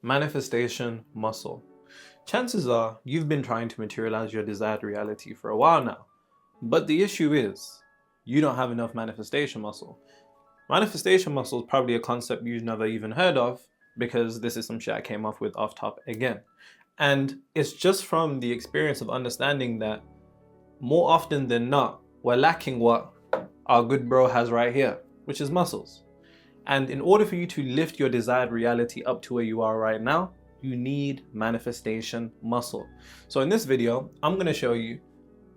Manifestation muscle. Chances are you've been trying to materialize your desired reality for a while now, but the issue is you don't have enough manifestation muscle. Manifestation muscle is probably a concept you've never even heard of because this is some shit I came up with off top again. And it's just from the experience of understanding that more often than not, we're lacking what our good bro has right here, which is muscles. And in order for you to lift your desired reality up to where you are right now, you need manifestation muscle. So in this video, I'm going to show you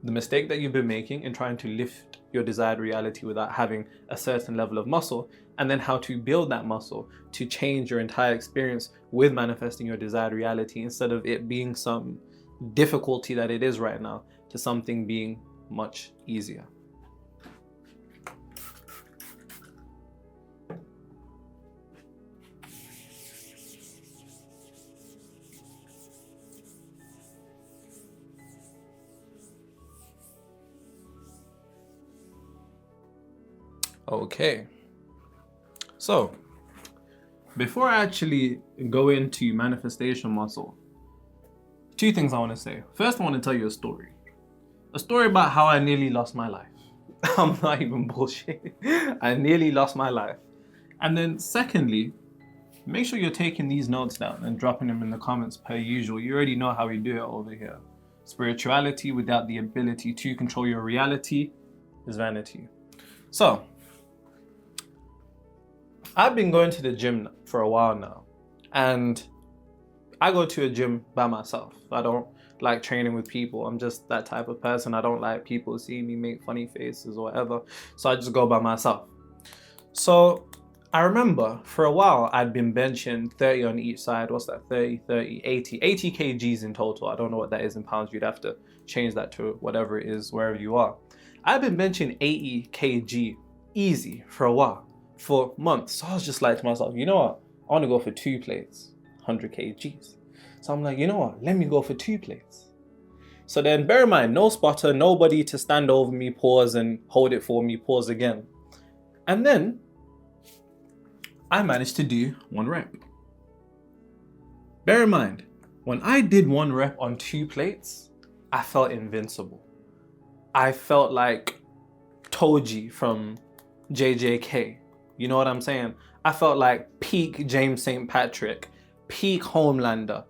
the mistake that you've been making in trying to lift your desired reality without having a certain level of muscle, and then how to build that muscle to change your entire experience with manifesting your desired reality, instead of it being some difficulty that it is right now to something being much easier. Okay, so before I actually go into manifestation muscle, two things I want to say. First, I want to tell you a story about how I nearly lost my life. I'm not even bullshit. I nearly lost my life. And then secondly, make sure you're taking these notes down and dropping them in the comments per usual. You already know how we do it over here. Spirituality without the ability to control your reality is vanity. So I've been going to the gym for a while now, and I go to a gym by myself. I don't like training with people. I'm just that type of person. I don't like people seeing me make funny faces or whatever. So I just go by myself. So I remember for a while I'd been benching 30 on each side. What's that? 30, 30, 80 kgs in total. I don't know what that is in pounds. You'd have to change that to whatever it is wherever you are. I've been benching 80 kg easy for a while, for months. So I was just like to myself, you know what? I want to go for 2 plates, 100 kgs. So I'm like, you know what? Let me go for 2 plates. So then bear in mind, no spotter, nobody to stand over me, pause and hold it for me, pause again. And then I managed to do 1 rep. Bear in mind, when I did 1 rep on 2 plates, I felt invincible. I felt like Toji from JJK. You know what I'm saying? I felt like peak James St. Patrick, peak Homelander,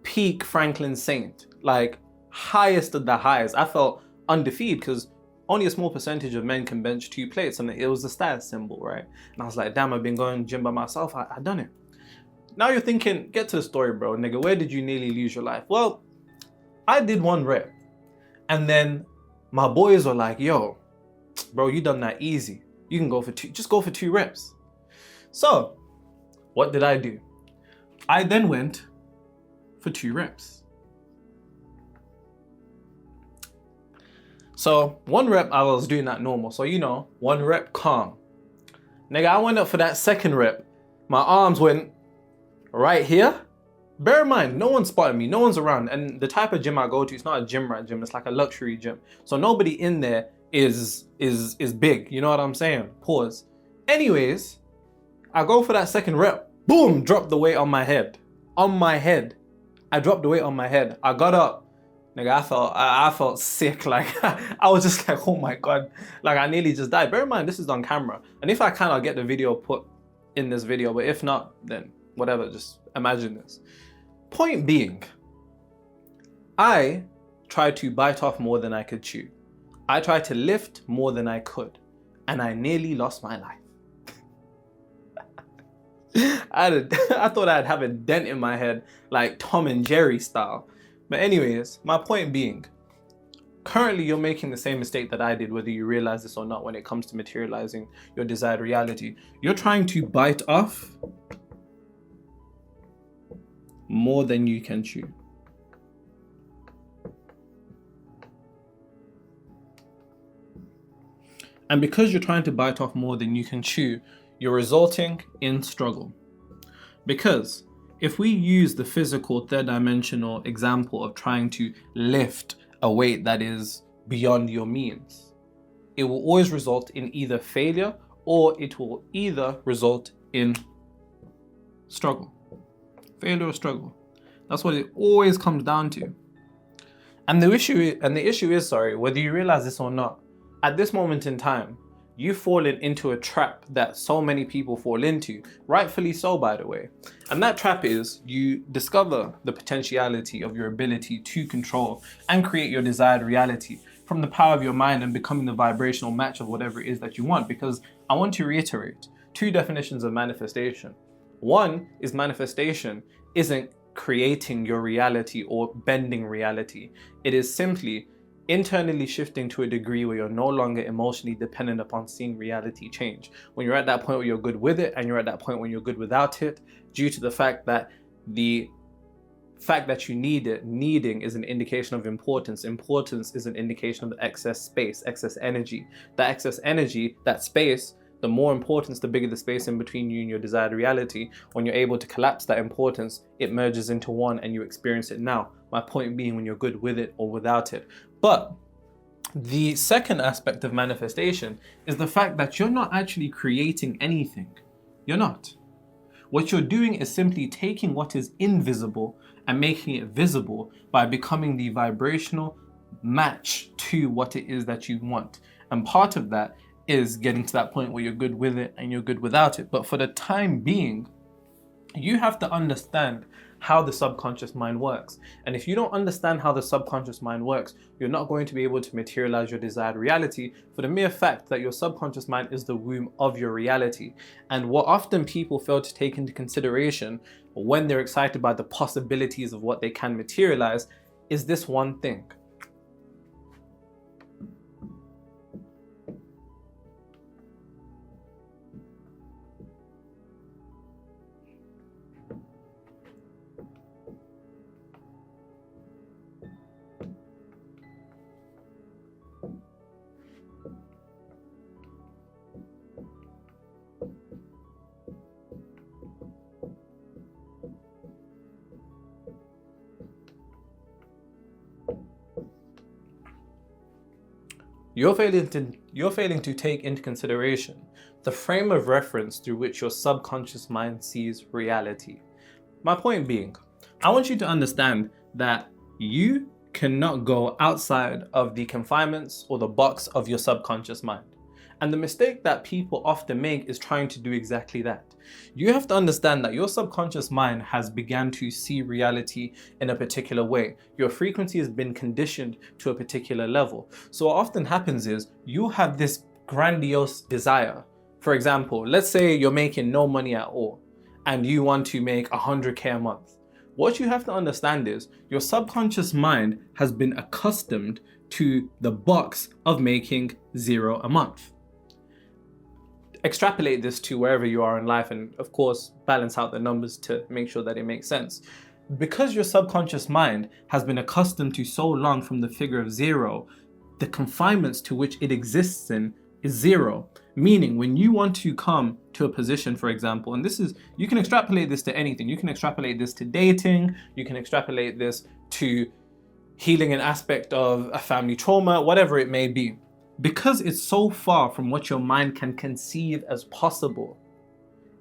peak Franklin Saint, like highest of the highs. I felt undefeated because only a small percentage of men can bench 2 plates, and it was the status symbol, right? And I was like, damn, I've been going gym by myself. I done it. Now you're thinking, get to the story, bro. Nigga, where did you nearly lose your life? Well, I did 1 rep, and then my boys were like, yo, bro, you done that easy. You can go for 2, just go for 2 reps. So what did I do? I then went for 2 reps. So 1 rep, I was doing that normal. So, you know, 1 rep calm. Nigga, I went up for that 2nd rep. My arms went right here. Bear in mind, no one spotted me, no one's around. And the type of gym I go to, it's not a gym rat gym, it's like a luxury gym. So nobody in there is big, you know what I'm saying? Pause. Anyways, I go for that 2nd rep. Boom, drop the weight on my head. On my head. I dropped the weight on my head. I got up. Nigga, I felt sick. Like, I was just like, oh my God. Like, I nearly just died. Bear in mind, this is on camera. And if I can, I'll get the video put in this video. But if not, then whatever, just imagine this. Point being, I tried to bite off more than I could chew. I tried to lift more than I could. And I nearly lost my life. I thought I'd have a dent in my head, like Tom and Jerry style. But anyways, my point being, currently you're making the same mistake that I did, whether you realize this or not, when it comes to materializing your desired reality. You're trying to bite off more than you can chew. And because you're trying to bite off more than you can chew, you're resulting in struggle. Because if we use the physical 3rd dimensional example of trying to lift a weight that is beyond your means, it will always result in either failure or it will either result in struggle. Failure or struggle. That's what it always comes down to. And the issue is, whether you realize this or not, at this moment in time, you've fallen into a trap that so many people fall into, rightfully so, by the way. And that trap is you discover the potentiality of your ability to control and create your desired reality from the power of your mind and becoming the vibrational match of whatever it is that you want. Because I want to reiterate 2 definitions of manifestation. One is manifestation isn't creating your reality or bending reality. It is simply internally shifting to a degree where you're no longer emotionally dependent upon seeing reality change. When you're at that point where you're good with it, and you're at that point when you're good without it, due to the fact that you need it, needing is an indication of importance. Importance is an indication of excess space, excess energy. That excess energy, that space, the more importance, the bigger the space in between you and your desired reality. When you're able to collapse that importance, it merges into one and you experience it now. My point being, when you're good with it or without it. But the second aspect of manifestation is the fact that you're not actually creating anything. You're not. What you're doing is simply taking what is invisible and making it visible by becoming the vibrational match to what it is that you want. And part of that is getting to that point where you're good with it and you're good without it. But for the time being, you have to understand how the subconscious mind works. And if you don't understand how the subconscious mind works, you're not going to be able to materialize your desired reality, for the mere fact that your subconscious mind is the womb of your reality. And what often people fail to take into consideration when they're excited by the possibilities of what they can materialize is this one thing. You're failing to take into consideration the frame of reference through which your subconscious mind sees reality. My point being, I want you to understand that you cannot go outside of the confinements or the box of your subconscious mind. And the mistake that people often make is trying to do exactly that. You have to understand that your subconscious mind has begun to see reality in a particular way. Your frequency has been conditioned to a particular level. So what often happens is you have this grandiose desire. For example, let's say you're making no money at all and you want to make 100K a month. What you have to understand is your subconscious mind has been accustomed to the box of making 0 a month. Extrapolate this to wherever you are in life and of course balance out the numbers to make sure that it makes sense. Because your subconscious mind has been accustomed to so long from the figure of 0, the confinements to which it exists in is 0. Meaning when you want to come to a position, for example, and you can extrapolate this to anything. You can extrapolate this to dating, you can extrapolate this to healing an aspect of a family trauma, whatever it may be. Because it's so far from what your mind can conceive as possible,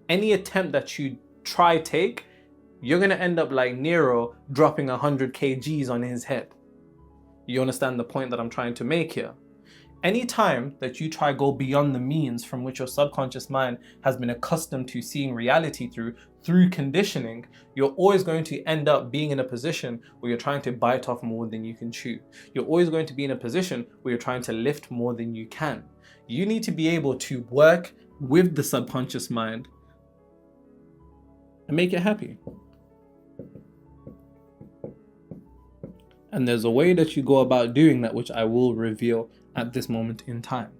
any attempt that you take, you're going to end up like Nero dropping 100 kgs on his head. You understand the point that I'm trying to make here? Anytime that you try go beyond the means from which your subconscious mind has been accustomed to seeing reality through conditioning, you're always going to end up being in a position where you're trying to bite off more than you can chew. You're always going to be in a position where you're trying to lift more than you can. You need to be able to work with the subconscious mind and make it happy. And there's a way that you go about doing that, which I will reveal at this moment in time.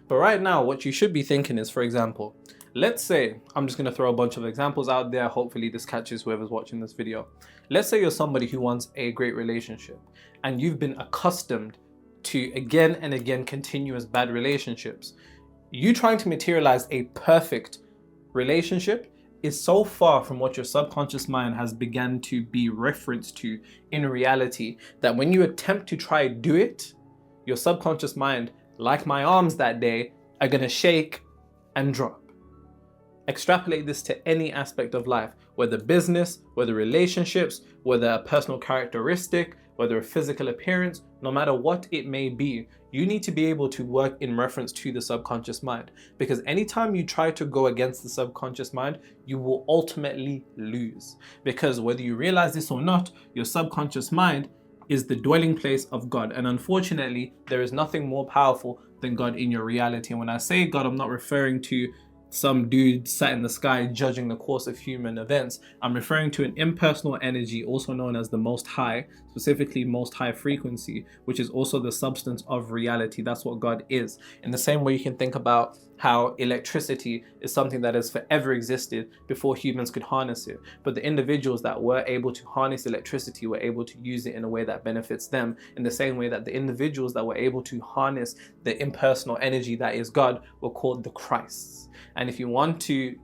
But right now, what you should be thinking is, for example, let's say, I'm just going to throw a bunch of examples out there. Hopefully this catches whoever's watching this video. Let's say you're somebody who wants a great relationship and you've been accustomed to again and again continuous bad relationships. You trying to materialize a perfect relationship is so far from what your subconscious mind has begun to be referenced to in reality that when you attempt to try do it, your subconscious mind, like my arms that day, are gonna shake and drop. Extrapolate this to any aspect of life, whether business, whether relationships, whether a personal characteristic, whether a physical appearance, no matter what it may be, you need to be able to work in reference to the subconscious mind. Because anytime you try to go against the subconscious mind, you will ultimately lose. Because whether you realize this or not, your subconscious mind is the dwelling place of God. And unfortunately, there is nothing more powerful than God in your reality. And when I say God, I'm not referring to some dude sat in the sky judging the course of human events. I'm referring to an impersonal energy, also known as the Most High, specifically Most High frequency, which is also the substance of reality. That's what God is. In the same way, you can think about how electricity is something that has forever existed before humans could harness it. But the individuals that were able to harness electricity were able to use it in a way that benefits them, in the same way that the individuals that were able to harness the impersonal energy that is God were called the Christs. And if you want to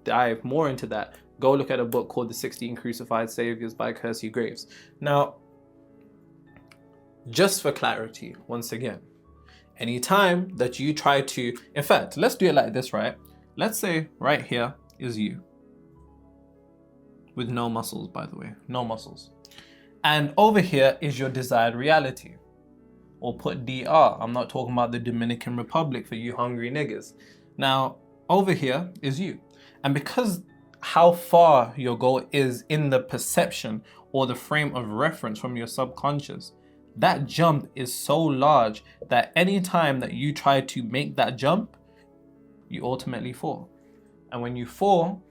dive more into that, go look at a book called The 16 Crucified Saviors by Kersey Graves. Now, just for clarity, once again, anytime that you try to, in fact, let's do it like this, right? Let's say right here is you. With no muscles, by the way, no muscles. And over here is your desired reality. Or put DR, I'm not talking about the Dominican Republic for you hungry niggas. Now, over here is you. And because how far your goal is in the perception or the frame of reference from your subconscious, that jump is so large that any time that you try to make that jump, you ultimately fall. And when you fall,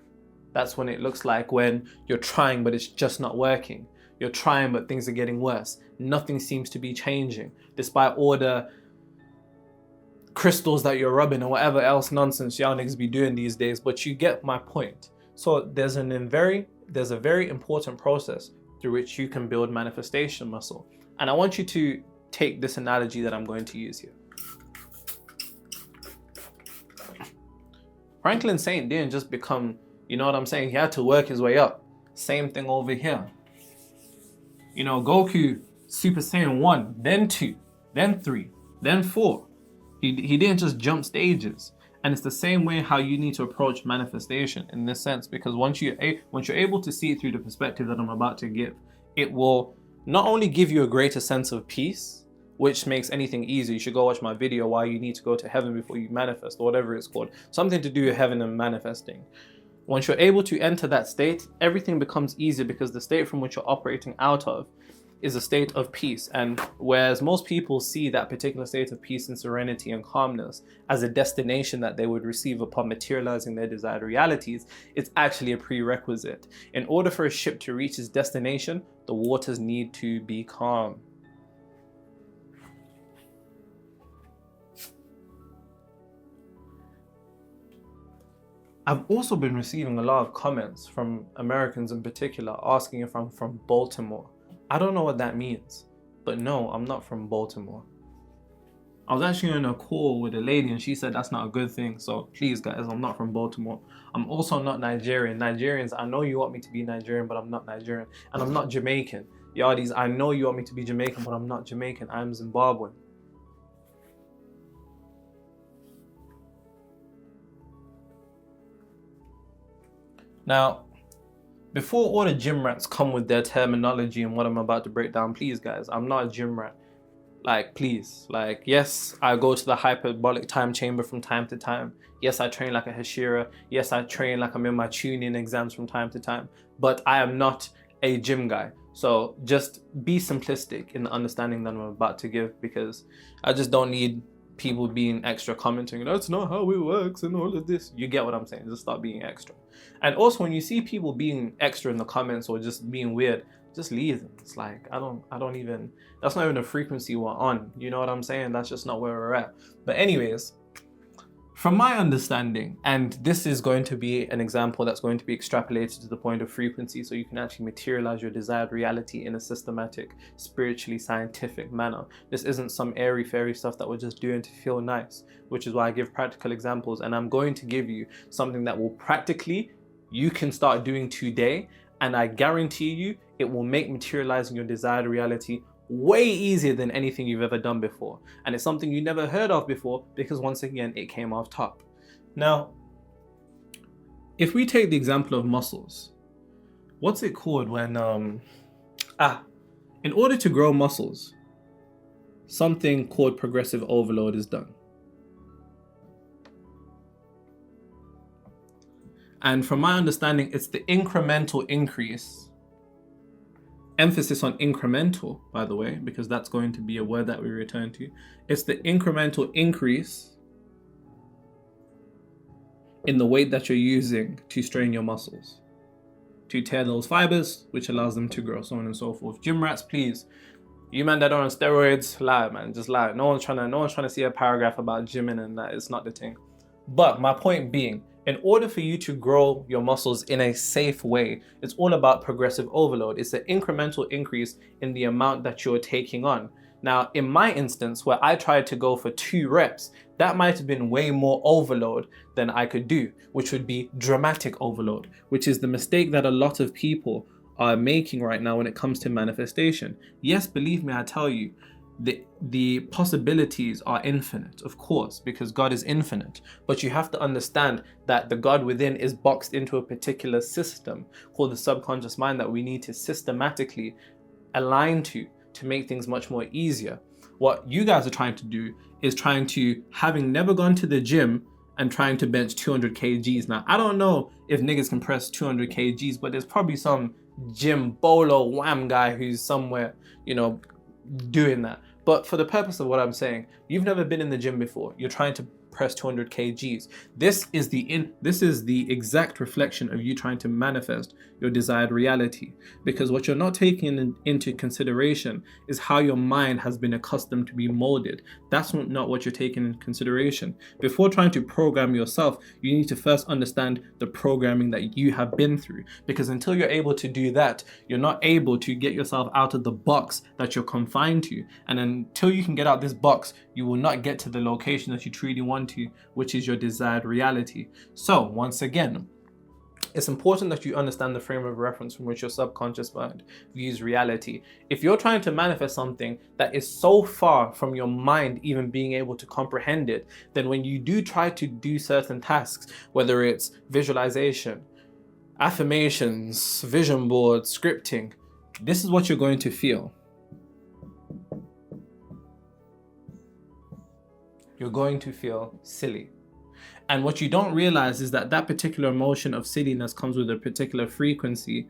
that's when it looks like when you're trying but it's just not working. You're trying but things are getting worse. Nothing seems to be changing, despite all the crystals that you're rubbing or whatever else nonsense y'all niggas be doing these days, but you get my point. So there's a very important process through which you can build manifestation muscle. And I want you to take this analogy that I'm going to use here. Franklin Saint didn't just become, you know what I'm saying? He had to work his way up. Same thing over here. You know, Goku, Super Saiyan 1, then 2, then 3, then 4. He didn't just jump stages. And it's the same way how you need to approach manifestation in this sense, because once you're able to see it through the perspective that I'm about to give, it will not only give you a greater sense of peace, which makes anything easier. You should go watch my video why you need to go to heaven before you manifest, or whatever it's called. Something to do with heaven and manifesting. Once you're able to enter that state, everything becomes easier because the state from which you're operating out of is a state of peace. And whereas most people see that particular state of peace and serenity and calmness as a destination that they would receive upon materializing their desired realities, it's actually a prerequisite. In order for a ship to reach its destination, the waters need to be calm. I've also been receiving a lot of comments from Americans in particular asking if I'm from Baltimore. I don't know what that means, but no, I'm not from Baltimore. I was actually on a call with a lady and she said that's not a good thing. So please guys, I'm not from Baltimore. I'm also not Nigerian. Nigerians, I know you want me to be Nigerian, but I'm not Nigerian. And I'm not Jamaican. Yardies, I know you want me to be Jamaican, but I'm not Jamaican. I'm Zimbabwean. Now, before all the gym rats come with their terminology and what I'm about to break down, please guys, I'm not a gym rat. Like, please, like, yes, I go to the hyperbolic time chamber from time to time. Yes, I train like a Hashira. Yes, I train like I'm in my tuning exams from time to time, but I am not a gym guy. So just be simplistic in the understanding that I'm about to give, because I just don't need people being extra commenting, that's not how it works and all of this. You get what I'm saying? Just stop being extra. And also when you see people being extra in the comments or just being weird, just leave them. It's like, I don't even, that's not even a frequency we're on. You know what I'm saying? That's just not where we're at. But anyways, from my understanding, and this is going to be an example that's going to be extrapolated to the point of frequency so you can actually materialize your desired reality in a systematic, spiritually scientific manner. This isn't some airy fairy stuff that we're just doing to feel nice, which is why I give practical examples. And I'm going to give you something that will practically, you can start doing today, and I guarantee you it will make materializing your desired reality way easier than anything you've ever done before. And it's something you never heard of before because once again, it came off top. Now, if we take the example of muscles, what's it called when in order to grow muscles, something called progressive overload is done. And from my understanding, it's the incremental increase, emphasis on incremental, by the way, because that's going to be a word that we return to. It's the incremental increase in the weight that you're using to strain your muscles, to tear those fibers, which allows them to grow, so on and so forth. Gym rats, please. You man that are on steroids, lie, man, just lie. No one's trying to see a paragraph about gymming and that. It's not the thing. But my point being, in order for you to grow your muscles in a safe way, it's all about progressive overload. It's an incremental increase in the amount that you're taking on. Now, in my instance, where I tried to go for 2 reps, that might have been way more overload than I could do, which would be dramatic overload, which is the mistake that a lot of people are making right now when it comes to manifestation. Yes, believe me, I tell you, the possibilities are infinite, of course, because God is infinite. But you have to understand that the God within is boxed into a particular system called the subconscious mind that we need to systematically align to make things much more easier. What you guys are trying to do is trying to, having never gone to the gym and trying to bench 200 kgs. Now, I don't know if niggas can press 200 kgs, but there's probably some gym bolo wham guy who's somewhere, doing that. But for the purpose of what I'm saying, you've never been in the gym before. You're trying to press 200 kgs. This is the exact reflection of you trying to manifest your desired reality. Because what you're not taking into consideration is how your mind has been accustomed to be molded. That's not what you're taking into consideration. Before trying to program yourself, you need to first understand the programming that you have been through. Because until you're able to do that, you're not able to get yourself out of the box that you're confined to. And until you can get out this box, you will not get to the location that you truly want to, which is your desired reality. So once again, it's important that you understand the frame of reference from which your subconscious mind views reality. If you're trying to manifest something that is so far from your mind even being able to comprehend it, then when you do try to do certain tasks, whether it's visualization, affirmations, vision boards, scripting, this is what you're going to feel. You're going to feel silly. And what you don't realize is that particular emotion of silliness comes with a particular frequency,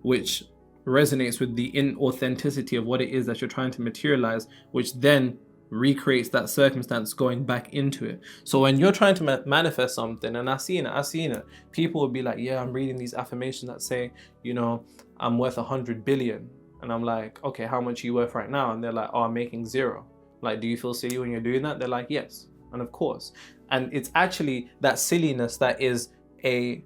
which resonates with the inauthenticity of what it is that you're trying to materialize, which then recreates that circumstance going back into it. So when you're trying to manifest something, and I've seen it, people will be like, yeah, I'm reading these affirmations that say, I'm worth 100 billion. And I'm like, okay, how much are you worth right now? And they're like, oh, I'm making 0. Like, do you feel silly when you're doing that? They're like, yes. And of course. And it's actually that silliness that is a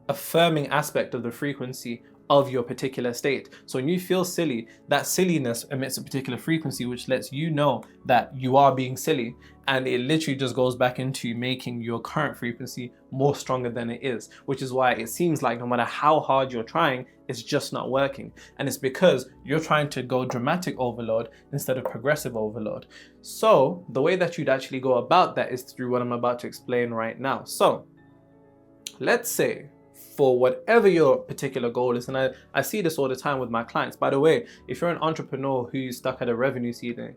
affirming aspect of the frequency of your particular state. So when you feel silly, that silliness emits a particular frequency which lets you know that you are being silly, and it literally just goes back into making your current frequency more stronger than it is, which is why it seems like no matter how hard you're trying, it's just not working. And it's because you're trying to go dramatic overload instead of progressive overload. So the way that you'd actually go about that is through what I'm about to explain right now. So let's say, for whatever your particular goal is, and I see this all the time with my clients. By the way, if you're an entrepreneur who's stuck at a revenue ceiling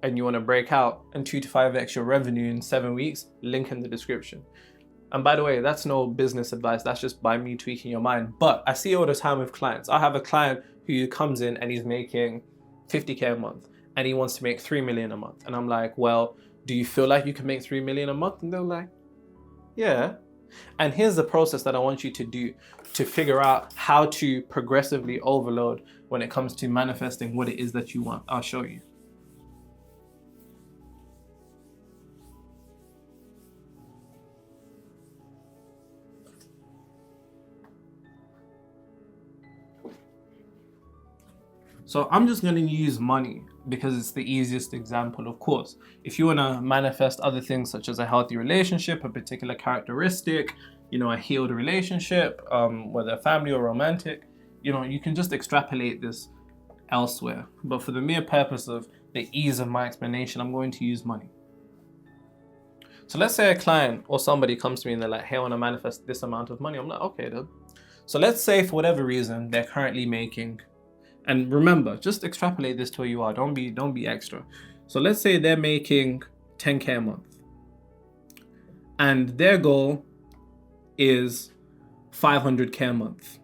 and you want to break out and 2 to 5x your revenue in 7 weeks, link in the description. And by the way, that's no business advice. That's just by me tweaking your mind. But I see it all the time with clients. I have a client who comes in and he's making 50K a month and he wants to make 3 million a month. And I'm like, well, do you feel like you can make 3 million a month? And they're like, yeah. And here's the process that I want you to do to figure out how to progressively overload when it comes to manifesting what it is that you want. I'll show you. So I'm just going to use money because it's the easiest example. Of course, if you want to manifest other things such as a healthy relationship, a particular characteristic, a healed relationship, whether family or romantic, you can just extrapolate this elsewhere. But for the mere purpose of the ease of my explanation, I'm going to use money. So let's say a client or somebody comes to me and they're like, hey, I want to manifest this amount of money. I'm like, okay, then. So let's say for whatever reason, they're currently making, and remember, just extrapolate this to where you are. Don't be extra. So let's say they're making 10K a month. And their goal is 500K a month.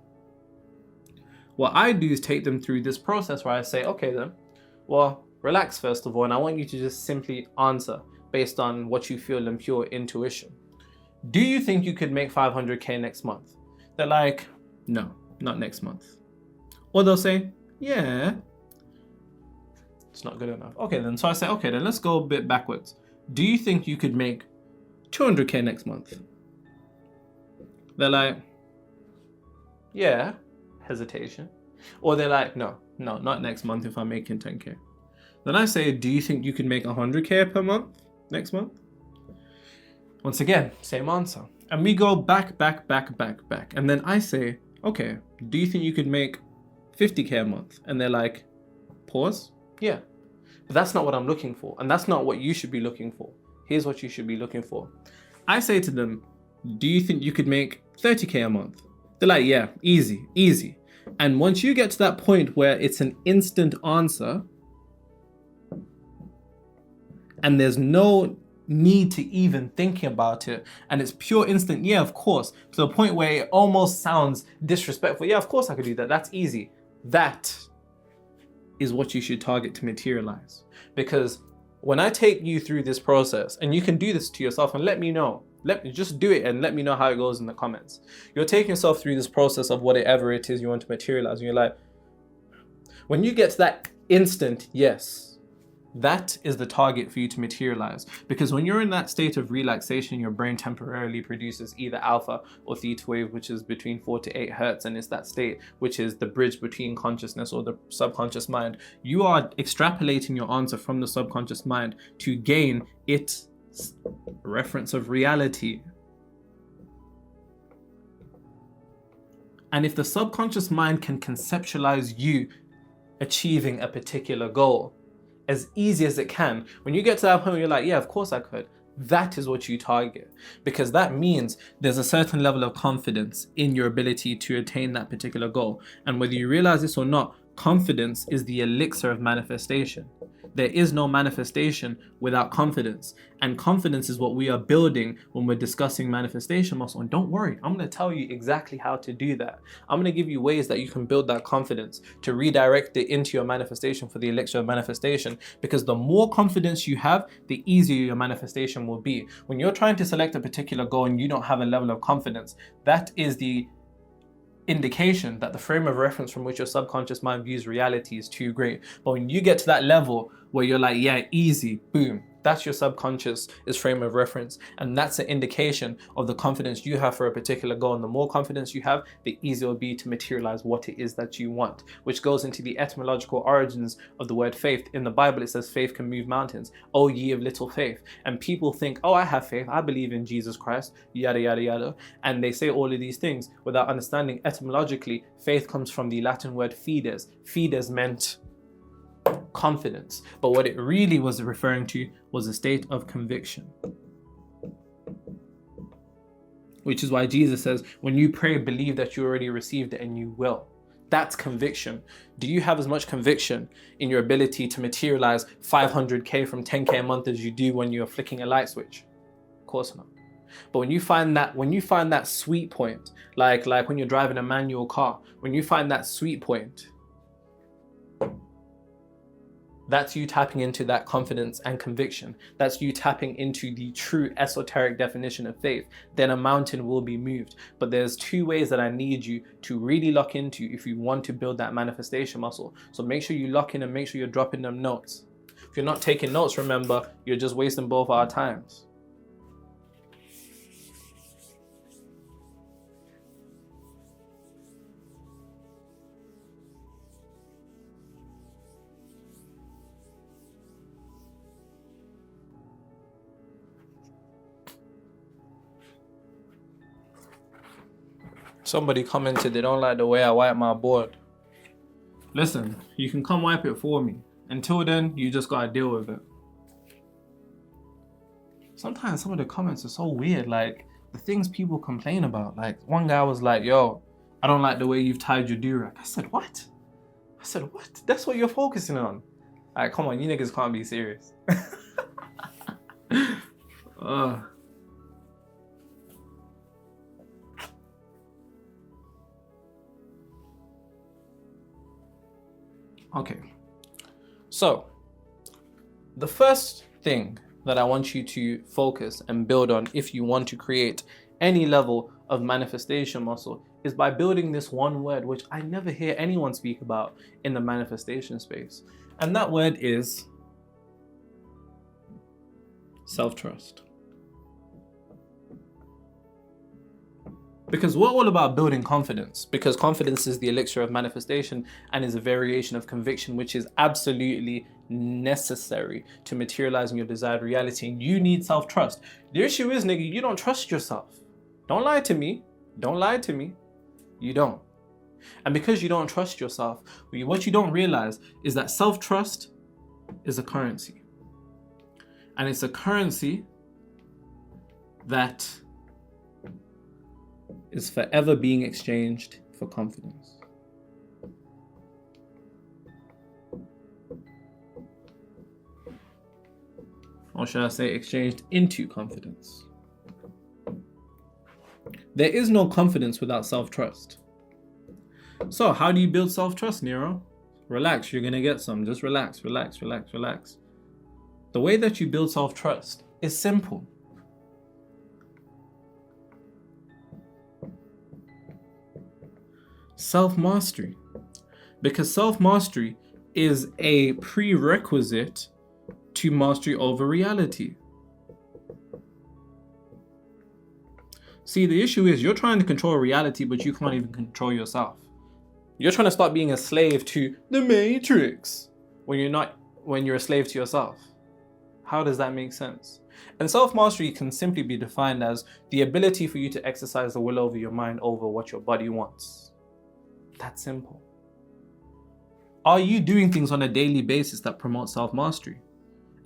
What I do is take them through this process where I say, okay then, well, relax first of all, and I want you to just simply answer based on what you feel and pure intuition. Do you think you could make 500K next month? They're like, no, not next month. Or they'll say, yeah, it's not good enough. Okay then, so I say, okay then, let's go a bit backwards. Do you think you could make 200K next month? They're like, yeah, hesitation. Or they're like, no, not next month if I'm making 10K. Then I say, do you think you can make 100K per month next month? Once again, same answer. And we go back. And then I say, okay, do you think you could make 50K a month? And they're like, pause? Yeah. But that's not what I'm looking for. And that's not what you should be looking for. Here's what you should be looking for. I say to them, do you think you could make 30K a month? They're like, yeah, easy. And once you get to that point where it's an instant answer and there's no need to even thinking about it and it's pure instant, yeah, of course, to the point where it almost sounds disrespectful. Yeah, of course I could do that. That's easy. That is what you should target to materialize. Because when I take you through this process, and you can do this to yourself and let me know, just do it and let me know how it goes in the comments. You're taking yourself through this process of whatever it is you want to materialize. And you're like, when you get to that instant yes, that is the target for you to materialize. Because when you're in that state of relaxation, your brain temporarily produces either alpha or theta wave, which is between 4 to 8 hertz. And it's that state which is the bridge between consciousness or the subconscious mind. You are extrapolating your answer from the subconscious mind to gain its reference of reality. And if the subconscious mind can conceptualize you achieving a particular goal as easy as it can, when you get to that point where you're like, yeah, of course I could, that is what you target. Because that means there's a certain level of confidence in your ability to attain that particular goal. And whether you realize this or not, confidence is the elixir of manifestation. There is no manifestation without confidence. And confidence is what we are building when we're discussing manifestation muscle. And don't worry, I'm going to tell you exactly how to do that. I'm going to give you ways that you can build that confidence to redirect it into your manifestation for the elixir of manifestation. Because the more confidence you have, the easier your manifestation will be. When you're trying to select a particular goal and you don't have a level of confidence, that is the indication that the frame of reference from which your subconscious mind views reality is too great. But when you get to that level where you're like, yeah, easy, boom, that's your subconscious is frame of reference. And that's an indication of the confidence you have for a particular goal. And the more confidence you have, the easier it will be to materialize what it is that you want, which goes into the etymological origins of the word faith. In the Bible, it says faith can move mountains. Oh, ye of little faith. And people think, oh, I have faith. I believe in Jesus Christ, yada, yada, yada. And they say all of these things without understanding etymologically, faith comes from the Latin word fides. Fides meant confidence, but what it really was referring to was a state of conviction, which is why Jesus says, when you pray, believe that you already received it and you will. That's conviction. Do you have as much conviction in your ability to materialize 500K from 10K a month as you do when you're flicking a light switch? Of course not. But when you find that sweet point, like when you're driving a manual car, when you find that sweet point, that's you tapping into that confidence and conviction. That's you tapping into the true esoteric definition of faith. Then a mountain will be moved. But there's 2 ways that I need you to really lock into if you want to build that manifestation muscle. So make sure you lock in and make sure you're dropping them notes. If you're not taking notes, remember, you're just wasting both our times. Somebody commented they don't like the way I wipe my board. Listen, you can come wipe it for me. Until then, you just gotta deal with it. sometimes some of the comments are so weird. Like the things people complain about. Like one guy was like, yo, I don't like the way you've tied your do-rag. I said, what? That's what you're focusing on. Alright, come on, you niggas can't be serious. Okay. So, the first thing that I want you to focus and build on if you want to create any level of manifestation muscle is by building this one word, which I never hear anyone speak about in the manifestation space. And that word is self-trust. Because we're all about building confidence, because confidence is the elixir of manifestation and is a variation of conviction, which is absolutely necessary to materializing your desired reality. And you need self-trust. The issue is, nigga, you don't trust yourself. Don't lie to me. Don't lie to me. You don't. And because you don't trust yourself, what you don't realize is that self-trust is a currency. And it's a currency that is forever being exchanged for confidence. Or should I say exchanged into confidence? There is no confidence without self-trust. So how do you build self-trust, Nero? Relax, you're gonna get some. Just relax, relax, relax, relax. The way that you build self-trust is simple. Self-mastery. Because self-mastery is a prerequisite to mastery over reality. See, the issue is you're trying to control reality, but you can't even control yourself. You're trying to start being a slave to the Matrix when you're a slave to yourself. How does that make sense? And self-mastery can simply be defined as the ability for you to exercise the will over your mind over what your body wants. That's simple. Are you doing things on a daily basis that promote self-mastery?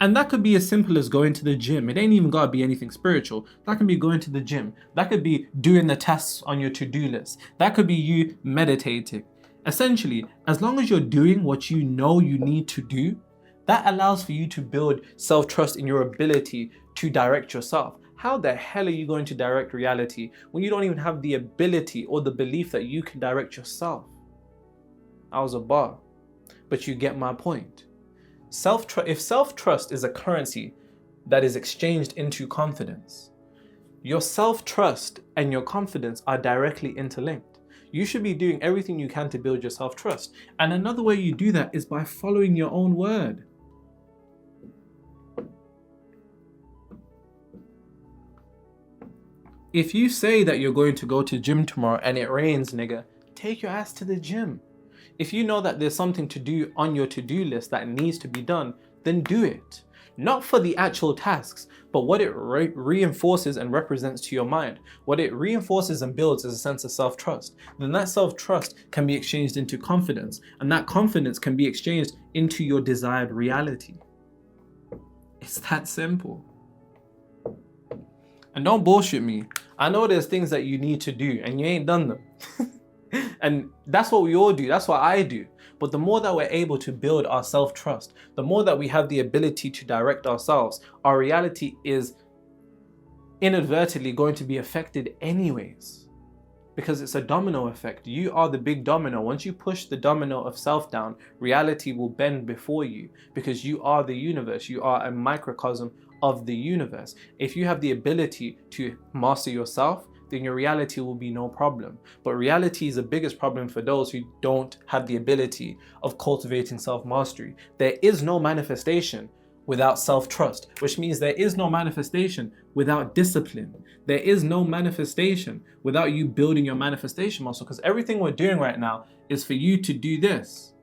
And that could be as simple as going to the gym. It ain't even gotta be anything spiritual. That can be going to the gym. That could be doing the tasks on your to-do list. That could be you meditating. Essentially, as long as you're doing what you know you need to do, that allows for you to build self-trust in your ability to direct yourself. How the hell are you going to direct reality when you don't even have the ability or the belief that you can direct yourself? I was a bar, but you get my point. If self-trust is a currency that is exchanged into confidence, your self-trust and your confidence are directly interlinked. You should be doing everything you can to build your self-trust. And another way you do that is by following your own word. If you say that you're going to go to gym tomorrow and it rains, nigga, take your ass to the gym. If you know that there's something to do on your to-do list that needs to be done, then do it. Not for the actual tasks, but what it reinforces and represents to your mind. What it reinforces and builds is a sense of self-trust. Then that self-trust can be exchanged into confidence, and that confidence can be exchanged into your desired reality. It's that simple. And don't bullshit me. I know there's things that you need to do and you ain't done them. And that's what we all do. That's what I do. But the more that we're able to build our self-trust, the more that we have the ability to direct ourselves, our reality is inadvertently going to be affected anyways. Because it's a domino effect. You are the big domino. Once you push the domino of self down, reality will bend before you because you are the universe. You are a microcosm of the universe. If you have the ability to master yourself, then your reality will be no problem. But reality is the biggest problem for those who don't have the ability of cultivating self-mastery. There is no manifestation without self-trust, which means there is no manifestation without discipline. There is no manifestation without you building your manifestation muscle, because everything we're doing right now is for you to do this.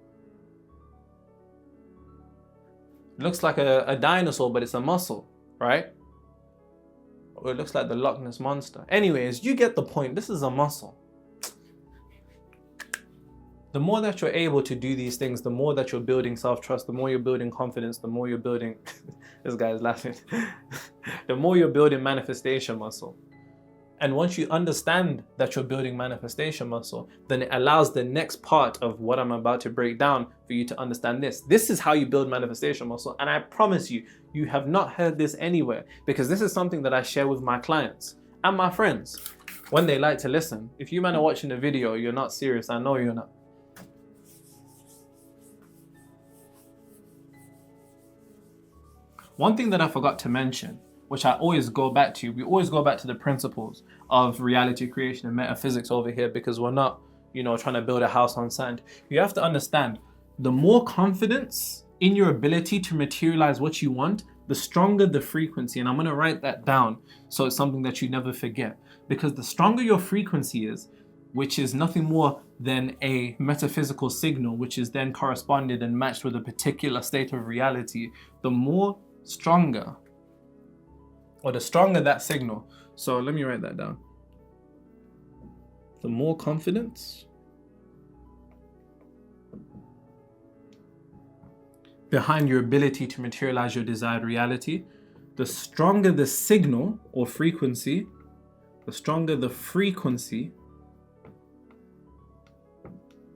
It looks like a dinosaur, but it's a muscle, right? Or it looks like the Loch Ness Monster. Anyways, you get the point. This is a muscle. The more that you're able to do these things, the more that you're building self-trust, the more you're building confidence, the more you're building, this guy's laughing, the more you're building manifestation muscle. And once you understand that you're building manifestation muscle, then it allows the next part of what I'm about to break down for you to understand this. This is how you build manifestation muscle. And I promise you, you have not heard this anywhere, because this is something that I share with my clients and my friends when they like to listen. If you men are watching the video, you're not serious. I know you're not. One thing that I forgot to mention, which I always go back to, we always go back to the principles of reality creation and metaphysics over here, because we're not, trying to build a house on sand. You have to understand, the more confidence in your ability to materialize what you want, the stronger the frequency. And I'm going to write that down so it's something that you never forget. Because the stronger your frequency is, which is nothing more than a metaphysical signal, which is then corresponded and matched with a particular state of reality, the stronger that signal. So let me write that down. The more confidence behind your ability to materialize your desired reality, the stronger the signal or frequency, the stronger the frequency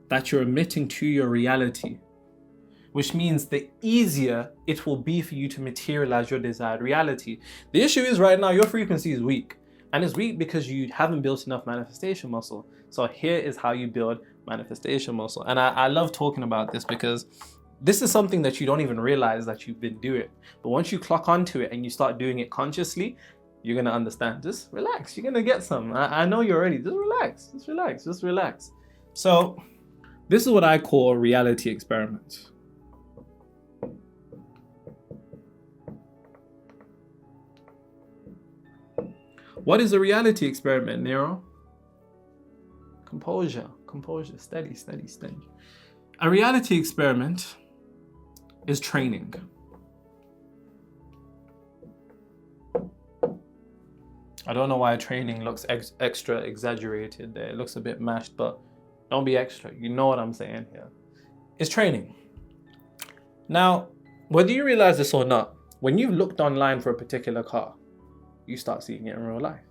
that you're emitting to your reality, which means the easier it will be for you to materialize your desired reality. The issue is right now, your frequency is weak. And it's weak because you haven't built enough manifestation muscle. So here is how you build manifestation muscle. And I love talking about this, because this is something that you don't even realize that you've been doing. But once you clock onto it and you start doing it consciously, you're gonna understand. Just relax, you're gonna get some. I know you're ready. Just relax. So this is what I call a reality experiment. What is a reality experiment, Nero? Composure, steady. A reality experiment is training. I don't know why training looks extra exaggerated there. It looks a bit mashed, but don't be extra. You know what I'm saying here. It's training. Now, whether you realize this or not, when you've looked online for a particular car, you start seeing it in real life.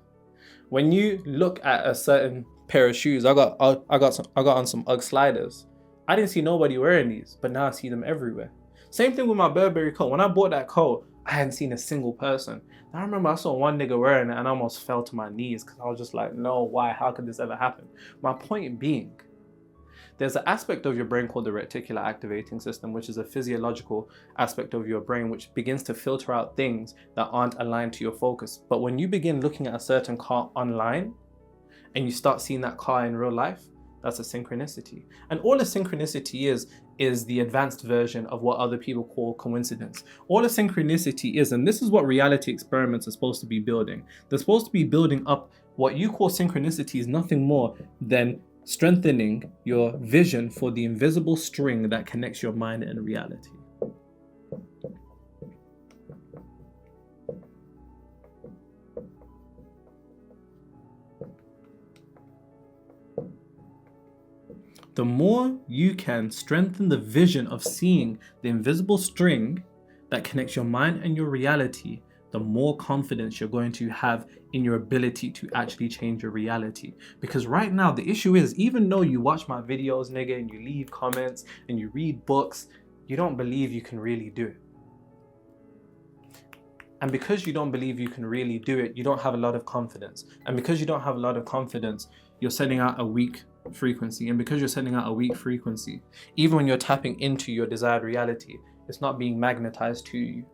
When you look at a certain pair of shoes, I got on some UGG sliders. I didn't see nobody wearing these, but now I see them everywhere. Same thing with my Burberry coat. When I bought that coat, I hadn't seen a single person. I remember I saw one nigga wearing it and I almost fell to my knees, because I was just like, no, why? How could this ever happen? My point being, there's an aspect of your brain called the reticular activating system, which is a physiological aspect of your brain which begins to filter out things that aren't aligned to your focus. But when you begin looking at a certain car online and you start seeing that car in real life, that's a synchronicity. And all a synchronicity is the advanced version of what other people call coincidence. All a synchronicity is, and this is what reality experiments are supposed to be building. They're supposed to be building up what you call synchronicity is nothing more than strengthening your vision for the invisible string that connects your mind and reality. The more you can strengthen the vision of seeing the invisible string that connects your mind and your reality, the more confidence you're going to have in your ability to actually change your reality. Because right now, the issue is, even though you watch my videos, nigga, and you leave comments and you read books, you don't believe you can really do it. And because you don't believe you can really do it, you don't have a lot of confidence. And because you don't have a lot of confidence, you're sending out a weak frequency. And because you're sending out a weak frequency, even when you're tapping into your desired reality, it's not being magnetized to you.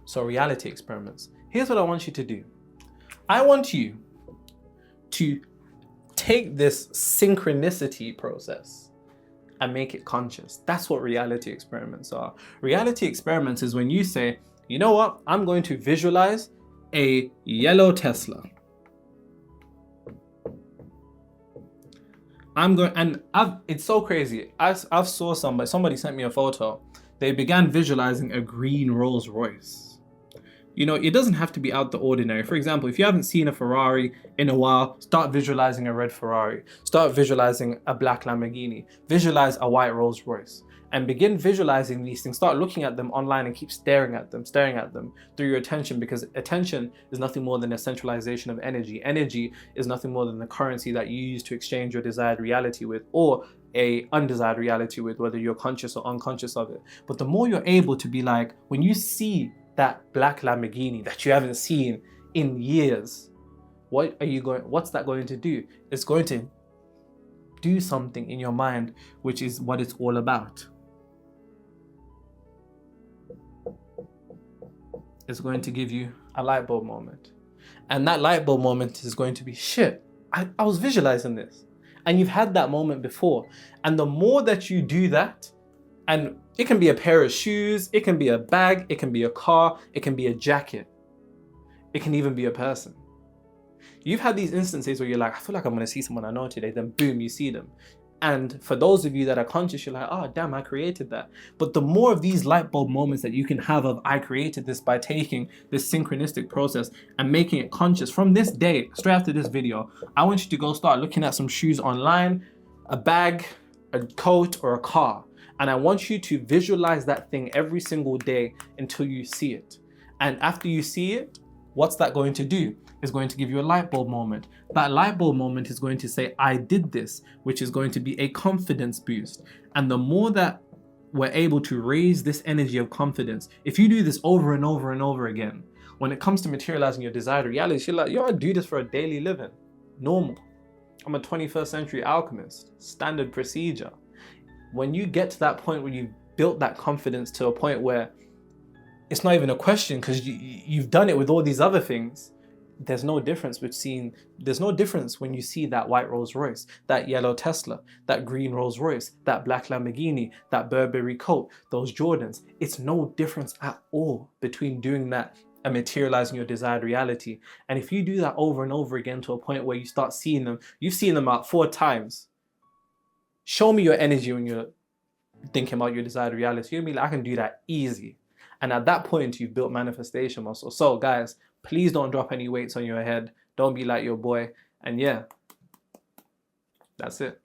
So reality experiments. Here's what I want you to do. I want you to take this synchronicity process and make it conscious. That's what reality experiments are. Reality experiments is when you say, you know what? I'm going to visualize a yellow Tesla. It's so crazy. I've saw somebody sent me a photo. They began visualizing a green Rolls Royce. You know, it doesn't have to be out the ordinary. For example, if you haven't seen a Ferrari in a while, start visualizing a red Ferrari. Start visualizing a black Lamborghini. Visualize a white Rolls Royce. And begin visualizing these things. Start looking at them online and keep staring at them through your attention, because attention is nothing more than a centralization of energy. Energy is nothing more than the currency that you use to exchange your desired reality with, or a undesired reality with, whether you're conscious or unconscious of it. But the more you're able to be like, when you see that black Lamborghini that you haven't seen in years, what's that going to do? It's going to do something in your mind, which is what it's all about. It's going to give you a light bulb moment. And that light bulb moment is going to be, shit, I was visualizing this. And you've had that moment before. And the more that you do that, and it can be a pair of shoes, it can be a bag, it can be a car, it can be a jacket, it can even be a person. You've had these instances where you're like, I feel like I'm gonna see someone I know today, then boom, you see them. And for those of you that are conscious, you're like, oh damn, I created that. But the more of these light bulb moments that you can have of, I created this, by taking this synchronistic process and making it conscious from this day, straight after this video, I want you to go start looking at some shoes online, a bag, a coat, or a car. And I want you to visualize that thing every single day until you see it. And after you see it, what's that going to do? It's going to give you a light bulb moment. That light bulb moment is going to say, I did this, which is going to be a confidence boost. And the more that we're able to raise this energy of confidence, if you do this over and over and over again, when it comes to materializing your desired reality, you're like, yo, I do this for a daily living. Normal. I'm a 21st century alchemist. Standard procedure. When you get to that point where you've built that confidence to a point where it's not even a question, because you've done it with all these other things, there's no difference when you see that white Rolls Royce, that yellow Tesla, that green Rolls Royce, that black Lamborghini, that Burberry coat, those Jordans. It's no difference at all between doing that and materializing your desired reality. And if you do that over and over again to a point where you start seeing them, you've seen them out 4 times. Show me your energy when you're thinking about your desired reality. You'll be like, I can do that easy. And at that point, you've built manifestation muscle. So guys, please don't drop any weights on your head. Don't be like your boy. And yeah, that's it.